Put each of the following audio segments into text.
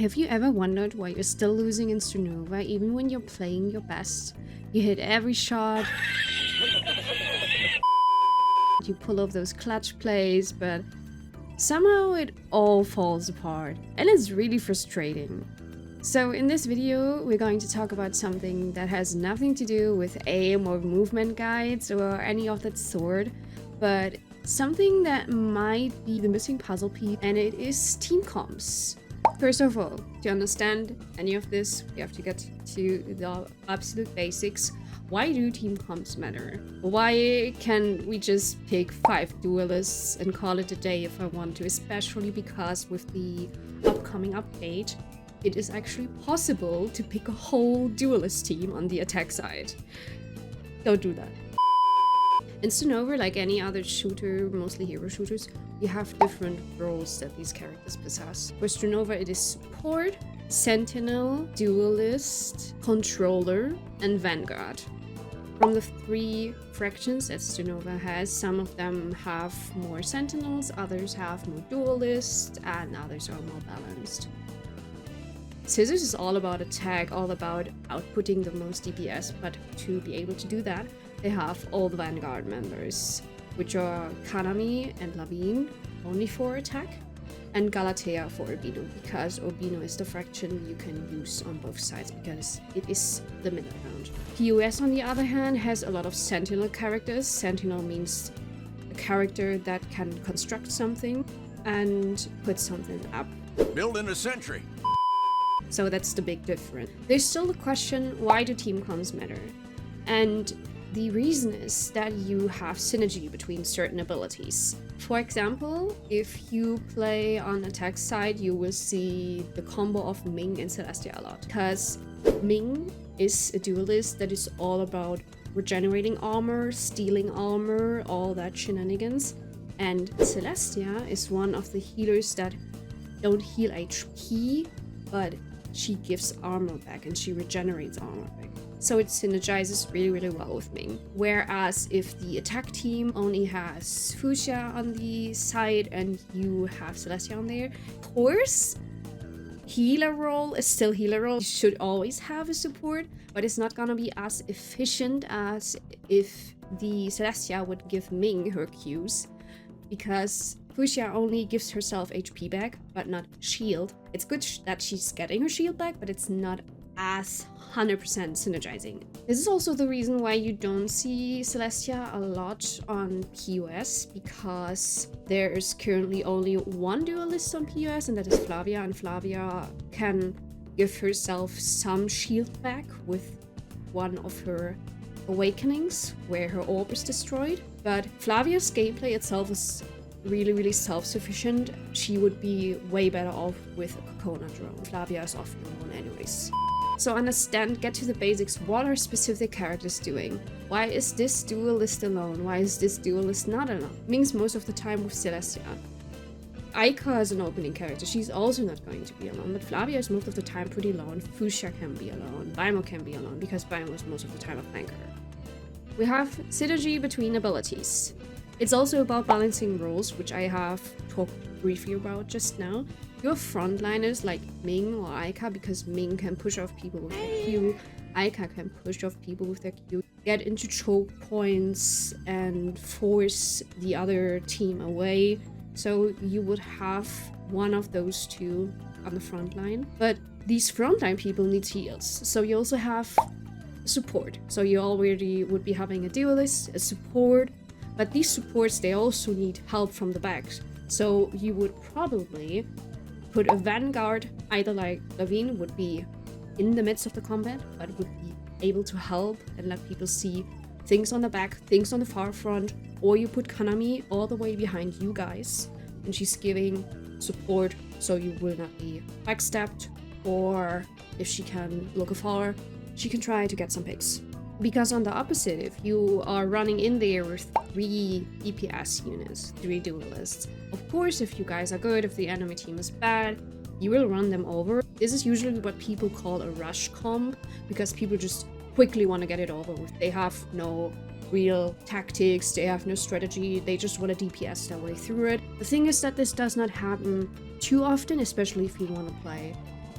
Have you ever wondered why you're still losing in Strinova even when you're playing your best? You hit every shot, you pull off those clutch plays, but somehow it all falls apart, and it's really frustrating. So in this video, we're going to talk about something that has nothing to do with aim or movement guides or any of that sort, but something that might be the missing puzzle piece, and it is team comps. First of all, to understand any of this, we have to get to the absolute basics. Why do team comps matter? Why can't we just pick 5 duelists and call it a day if I want to? Especially because with the upcoming update, it is actually possible to pick a whole duelist team on the attack side. Don't do that. In Strinova, like any other shooter, mostly hero shooters, you have different roles that these characters possess. For Strinova, it is support, sentinel, duelist, controller, and vanguard. From the 3 fractions that Strinova has, some of them have more sentinels, others have more duelists, and others are more balanced. Scissors is all about attack, all about outputting the most DPS, but to be able to do that, they have all the Vanguard members, which are Kanami and Lavine, only for attack, and Galatea for Urbino, because Urbino is the fraction you can use on both sides, because it is the middle ground. POS, on the other hand, has a lot of Sentinel characters. Sentinel means a character that can construct something and put something up. Build in a sentry. So that's the big difference. There's still the question, why do team comps matter? And the reason is that you have synergy between certain abilities. For example, if you play on attack side, you will see the combo of Ming and Celestia a lot. Because Ming is a duelist that is all about regenerating armor, stealing armor, all that shenanigans. And Celestia is one of the healers that don't heal HP, but she gives armor back and she regenerates armor back. So it synergizes really well with Ming. Whereas if the attack team only has Fuchsia on the side and you have Celestia on there, of course, healer role is still healer role. You should always have a support, but it's not gonna be as efficient as if the Celestia would give Ming her Qs, because Fuchsia only gives herself HP back, but not shield. It's good that she's getting her shield back, but it's not as 100% synergizing. This is also the reason why you don't see Celestia a lot on POS, because there is currently only one duelist on POS, and that is Flavia, and Flavia can give herself some shield back with one of her awakenings, where her orb is destroyed. But Flavia's gameplay itself is really self-sufficient. She would be way better off with a Kokona drone. Flavia is often alone anyways. So get to the basics. What are specific characters doing? Why is this duelist alone? Why is this duelist not alone? Ming's most of the time with Celestia. Aika is an opening character. She's also not going to be alone, but Flavia is most of the time pretty alone. Fuchsia can be alone. Baimo can be alone, because Baimo is most of the time a flanker. We have synergy between abilities. It's also about balancing roles, which I have talked briefly about just now. You have frontliners like Ming or Aika, because Ming can push off people with their Q. Aika can push off people with their Q, get into choke points and force the other team away. So you would have one of those two on the front line. But these frontline people need heals. So you also have support. So you already would be having a duelist, a support, but these supports, they also need help from the back. So you would probably put a vanguard, either like Lavine would be in the midst of the combat, but would be able to help and let people see things on the back, things on the far front, or you put Kanami all the way behind you guys, and she's giving support so you will not be backstabbed, or if she can look afar, she can try to get some picks. Because on the opposite, if you are running in there with 3 DPS units, 3 duelists, of course, if you guys are good, if the enemy team is bad, you will run them over. This is usually what people call a rush comp, because people just quickly want to get it over with. They have no real tactics, they have no strategy, they just want to DPS their way through it. The thing is that this does not happen too often, especially if you want to play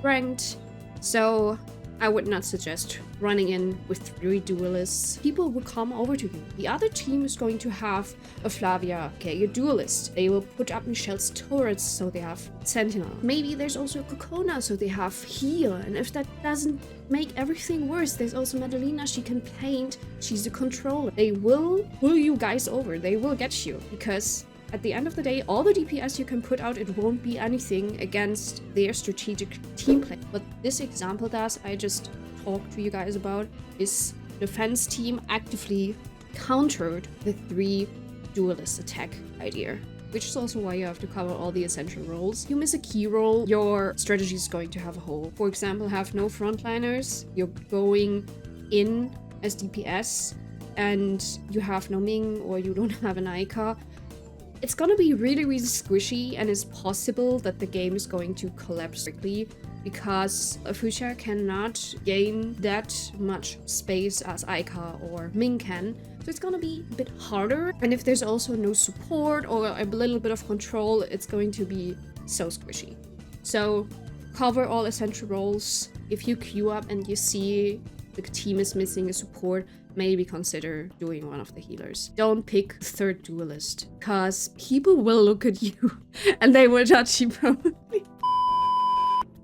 ranked. So I would not suggest running in with 3 duelists. People will come over to you. The other team is going to have a Flavia, okay, a duelist. They will put up Michelle's turrets, so they have Sentinel. Maybe there's also a Kokona, so they have heal. And if that doesn't make everything worse, there's also Madalena. She can paint. She's a controller. They will pull you guys over. They will get you, because at the end of the day, all the DPS you can put out, it won't be anything against their strategic team play. What this example does, I just talked to you guys about, is defense team actively countered the 3 duelist attack idea, which is also why you have to cover all the essential roles. You miss a key role, your strategy is going to have a hole. For example, have no frontliners, you're going in as DPS, and you have no Ming or you don't have an Ica. It's gonna be really, really squishy, and it's possible that the game is going to collapse quickly because Fuchsia cannot gain that much space as Ica or Ming can. So it's gonna be a bit harder. And if there's also no support or a little bit of control, it's going to be so squishy. So cover all essential roles. If you queue up and you see the team is missing a support, maybe consider doing one of the healers. Don't pick 3rd duelist, because people will look at you and they will judge you probably.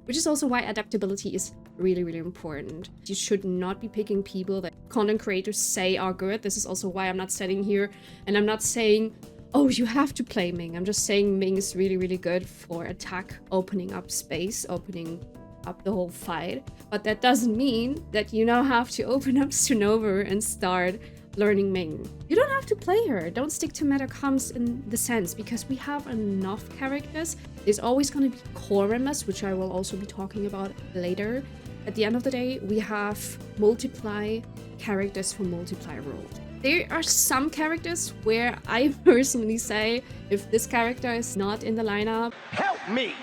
Which is also why adaptability is really, really important. You should not be picking people that content creators say are good. This is also why I'm not sitting here and I'm not saying, oh, you have to play Ming. I'm just saying Ming is really, really good for attack, opening up space, opening up the whole fight. But that doesn't mean that you now have to open up Strinova and start learning Ming. You don't have to play her. Don't stick to meta comps in the sense, because we have enough characters. There's always going to be core members, which I will also be talking about later. At the end of the day, we have multiply characters for multiply roles. There are some characters where I personally say, if this character is not in the lineup, help me!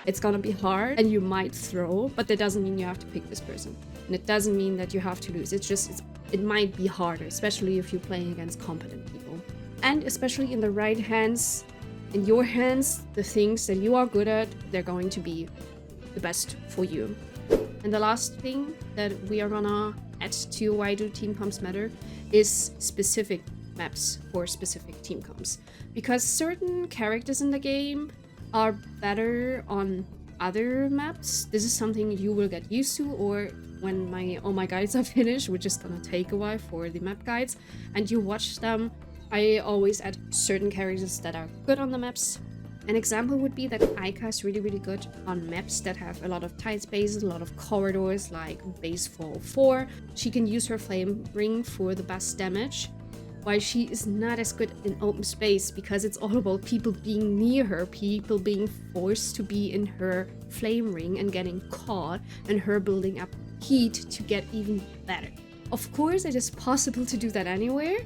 It's gonna be hard and you might throw, but that doesn't mean you have to pick this person. And it doesn't mean that you have to lose. It might be harder, especially if you're playing against competent people. And especially in the right hands, in your hands, the things that you are good at, they're going to be the best for you. And the last thing that we are gonna add to why do team comps matter is specific maps for specific team comps. Because certain characters in the game are better on other maps. This is something you will get used to, or when all my guides are finished, which is gonna take a while for the map guides, and you watch them, I always add certain characters that are good on the maps. An example would be that Ica is really, really good on maps that have a lot of tight spaces, a lot of corridors, like base 404. She can use her flame ring for the best damage, while she is not as good in open space, because it's all about people being near her, people being forced to be in her flame ring and getting caught, and her building up heat to get even better. Of course, it is possible to do that anywhere,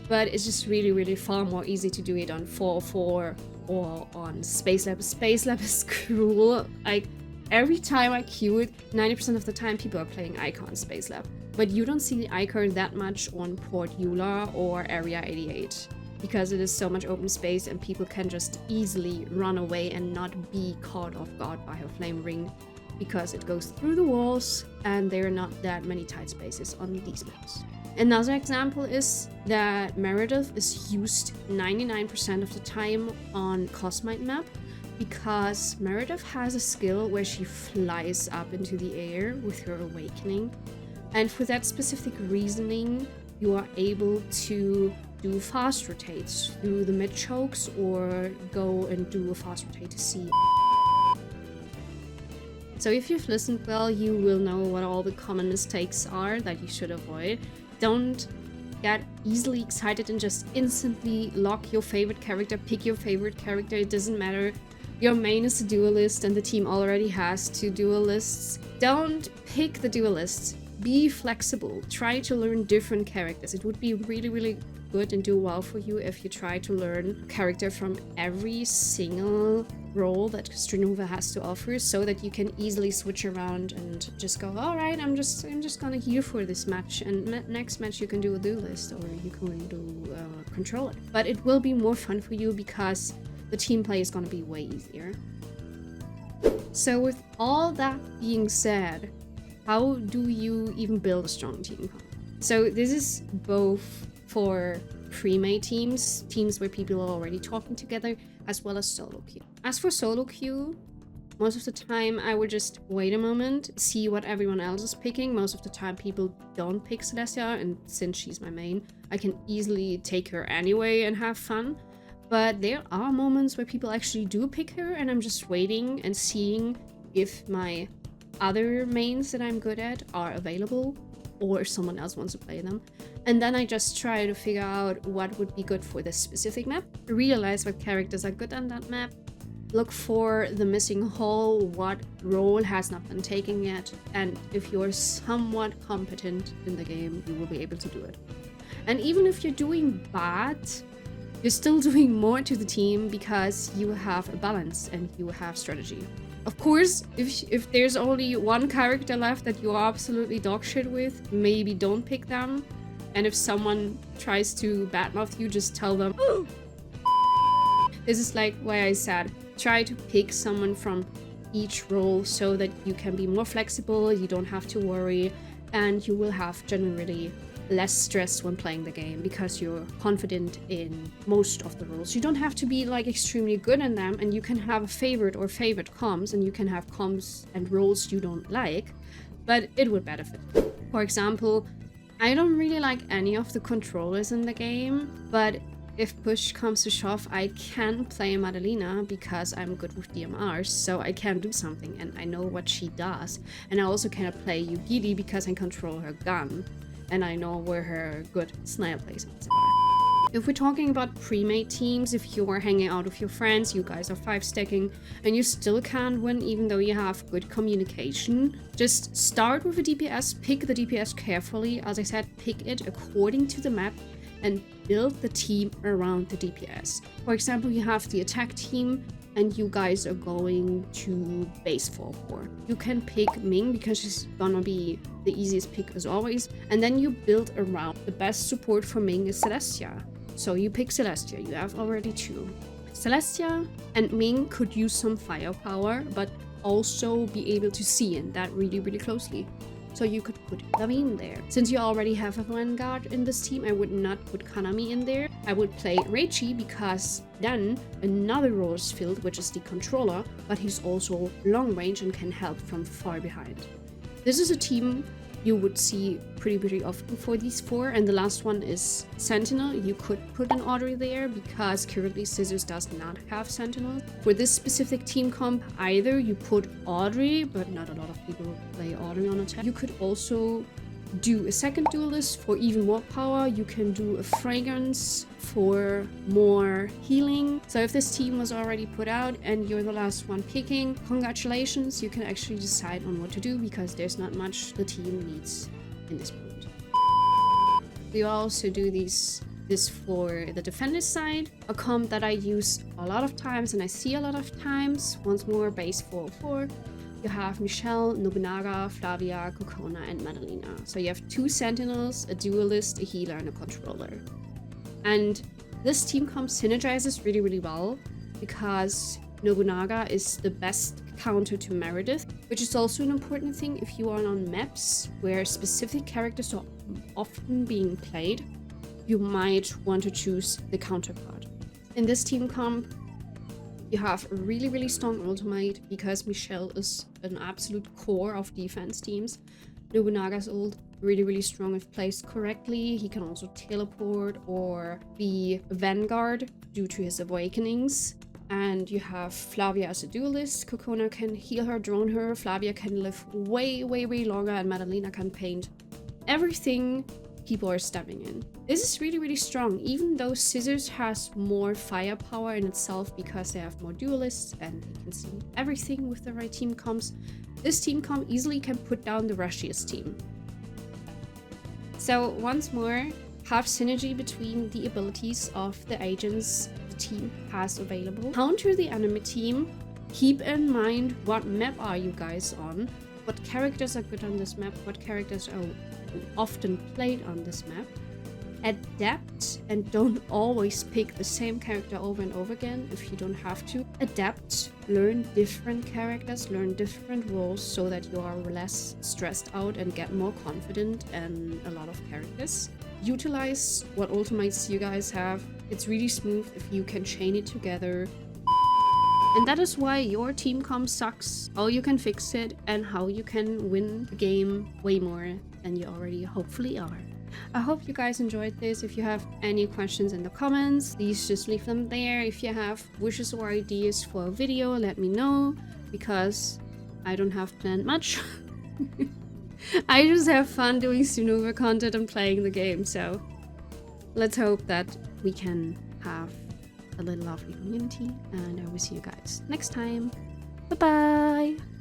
but it's just really, really far more easy to do it on 404 or on Space Lab. Space Lab is cruel. Like, every time I queue it, 90% of the time people are playing Icon Space Lab. But you don't see the Icon that much on Port Eula or Area 88, because it is so much open space and people can just easily run away and not be caught off guard by her flame ring, because it goes through the walls and there are not that many tight spaces on these maps. Another example is that Meredith is used 99% of the time on Cosmite map, because Meredith has a skill where she flies up into the air with her awakening. And for that specific reasoning, you are able to do fast rotates through the mid chokes or go and do a fast rotate to C. So if you've listened well, you will know what all the common mistakes are that you should avoid. Don't get easily excited and just instantly lock your favorite character, pick your favorite character, it doesn't matter. Your main is a duelist and the team already has 2 duelists. Don't pick the duelist. Be flexible. Try to learn different characters. It would be really, really good and do well for you if you try to learn a character from every single role that Strinova has to offer, so that you can easily switch around and just go, all right, I'm just gonna heal for this match, and next match you can do a duelist or you can do a controller. But it will be more fun for you because the team play is gonna be way easier. So with all that being said, how do you even build a strong team comp? So this is both for pre-made teams where people are already talking together, as well as solo queue. As for solo queue, most of the time I would just wait a moment, see what everyone else is picking. Most of the time people don't pick Celestia, and since she's my main, I can easily take her anyway and have fun. But there are moments where people actually do pick her, and I'm just waiting and seeing if my other mains that I'm good at are available or if someone else wants to play them. And then I just try to figure out what would be good for this specific map, realize what characters are good on that map, look for the missing hole, what role has not been taken yet, and if you're somewhat competent in the game, you will be able to do it. And even if you're doing bad, you're still doing more to the team because you have a balance and you have strategy. Of course, if there's only one character left that you are absolutely dogshit with, maybe don't pick them. And if someone tries to badmouth you, just tell them, oh. This is like why I said, try to pick someone from each role so that you can be more flexible, you don't have to worry, and you will have generally less stress when playing the game because you're confident in most of the roles. You don't have to be like extremely good in them, and you can have a favorite or favorite comps, and you can have comps and roles you don't like, but it would benefit. For example, I don't really like any of the controllers in the game, but if push comes to shove, I can play Madalena because I'm good with DMRs, so I can do something and I know what she does. And I also cannot play Yugiri because I control her gun and I know where her good sniper placements are. If we're talking about pre-made teams, if you're hanging out with your friends, you guys are 5-stacking, and you still can't win even though you have good communication, just start with a DPS, pick the DPS carefully. As I said, pick it according to the map and build the team around the DPS. For example, you have the attack team and you guys are going to base 4-4. You can pick Ming because she's gonna be the easiest pick as always, and then you build around. The best support for Ming is Celestia. So you pick Celestia, you have already 2. Celestia and Ming could use some firepower, but also be able to see in that really, really closely. So you could put Lavine there. Since you already have a Vanguard in this team, I would not put Kanami in there. I would play Reichi because then another role is filled, which is the controller, but he's also long range and can help from far behind. This is a team you would see pretty often for these 4, and the last one is Sentinel. You could put an Audrey there because currently Scissors does not have Sentinel. For this specific team comp, either you put Audrey, but not a lot of people play Audrey on attack. You could also do a second duelist for even more power. You can do a fragrance for more healing. So if this team was already put out and you're the last one picking, congratulations, you can actually decide on what to do because there's not much the team needs in this point. We also do this for the defender side, a comp that I use a lot of times and I see a lot of times. Once more, base 4-4. You have Michelle, Nobunaga, Flavia, Kokona, and Madalena. So you have 2 sentinels, a duelist, a healer, and a controller. And this team comp synergizes really well because Nobunaga is the best counter to Meredith, which is also an important thing if you are on maps where specific characters are often being played. You might want to choose the counterpart. In this team comp, you have a really strong ultimate because Michelle is an absolute core of defense teams. Nobunaga's ult really strong if placed correctly. He can also teleport or be a vanguard due to his awakenings. And you have Flavia as a duelist. Kokona can heal her, drone her. Flavia can live way longer, and Madalena can paint everything people are stepping in. This is really strong, even though Scissors has more firepower in itself because they have more duelists and they can see everything with the right team comps. This team comp easily can put down the rushiest team. So once more, have synergy between the abilities of the agents the team has available. Counter the enemy team. Keep in mind what map are you guys on, what characters are good on this map, what characters are often played on this map, Adapt and don't always pick the same character over and over again if you don't have to. Adapt, learn different characters, learn different roles so that you are less stressed out and get more confident in a lot of characters. Utilize what ultimates you guys have. It's really smooth if you can chain it together. And that is why your team comp sucks, how you can fix it, and how you can win the game way more than you already hopefully are. I hope you guys enjoyed this. If you have any questions in the comments, please just leave them there. If you have wishes or ideas for a video, let me know, because I don't have planned much. I just have fun doing Strinova content and playing the game, so let's hope that we can have a little lovely community, and I will see you guys next time. Bye bye!